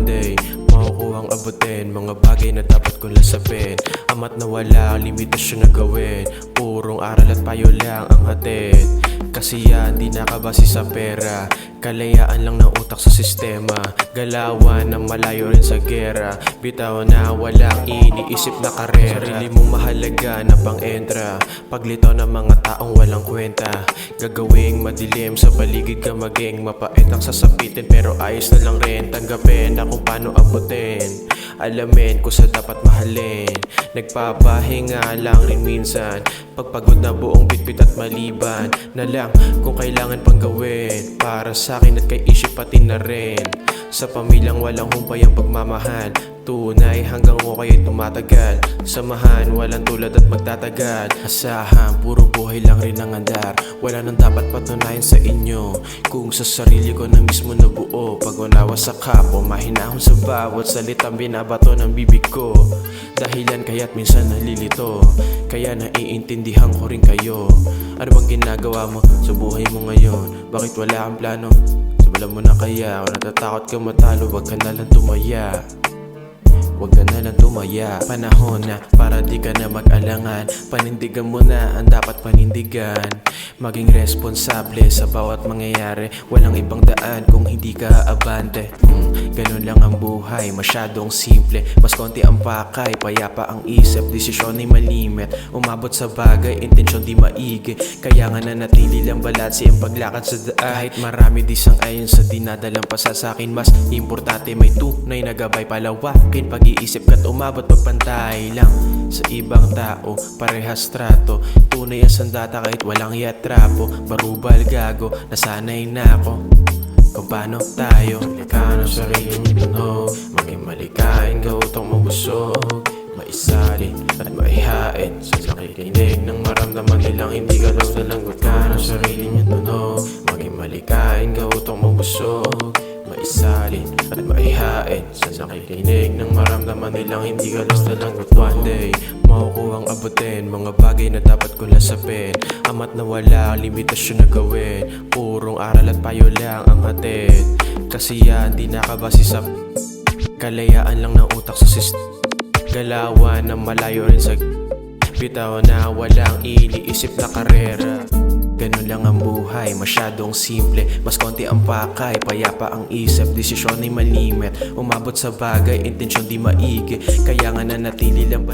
day makukuhang abutin mga bagay na dapat kong lasapin. Ama't nawala ang limitasyon na gawin. Purong aral at payo lang ang hatid. Kasi yan di nakabase sa pera. Kalayaan lang ng utak sa sistema. Galawan na malayo rin sa gera. Bitaw na walang iniisip na karera. Sarili mong mahalaga na pang-entra. Paglitaw ng mga taong walang kwenta. Gagawing madilim sa paligid ka maging mapait ang sasapitin. Pero ayos na lang rin tanggapin na kung paano abutin. Alamin kung sa dapat mahalin. Nagpapahinga lang rin minsan. Pagpagod na buong bitbit at maliban na lang kung kailangan pang gawin. Para sa akin at kay isip pati na rin. Sa pamilyang walang humpay ang pagmamahal. Tunay hanggang okay tumatagal. Samahan walang tulad at magtatagal. Asahan puro buhay lang rin ang andar. Wala nang dapat patunayan sa inyo. Kung sa sarili ko na mismo nabuo. Pag-unawa sa kapwa, mahinahon sa bawat salitang binabato ng bibig ko. Dahilan kaya't minsan nalilito. Kaya naiintindihan ko rin kayo. Ano bang ginagawa mo sa buhay mo ngayon? Bakit wala kang plano? Simulan mo na kaya. Kung natatakot ka matalo, wag ka na lang tumaya. Huwag ka na lang tumaya. Panahon na para di ka na mag-alangan. Panindigan mo na ang dapat panindigan. Maging responsable sa bawat mangyayari. Walang ibang daan kung hindi ka abante. Ganun lang ang buhay, masyadong simple. Mas konti ang pakay, payapa ang isip. Desisyon ay malimit, umabot sa bagay, intensyon di maigi. Kaya nga nanatili lang balanse ang paglakad sa daan. Kahit marami di sang-ayon sa dinadalang pasa sa akin, mas importante may tunay na gabay. Palawakin pag-iisip ka't umabot pagpantay lang sa ibang tao, parehas trato. Tunay ang sandata kahit walang yatrapo. Barubal gago, nasanay na ako kung paano tayo Malikha ng sarili mong tunog. Maging malikain, gautong mabusog. Maisalin at maihain sa nakikinig ng maramdaman nilang hindi ka daw nalanggot ka ng sarili mong tunog. Maging malikain, gautong mabusog. Maisalin at maihain sa nakikinig ng maramdaman nilang hindi ka daw nalanggot. One day makukuhang abutin mga bagay na dapat kong lasapin. Ama't nawala ang limitasyon na gawin. Purong aral at payo lang ang hatid. Kasi yan di nakabase sa kalayaan lang ng utak sa galawan na malayo rin sa bitaw na walang iniisip na karera. Ganun lang ang buhay, masyadong simple. Mas konti ang pakay, payapa ang isip. Desisyon ay malimit, umabot sa bagay, intensyon di maigi. Kaya nga nanatili lang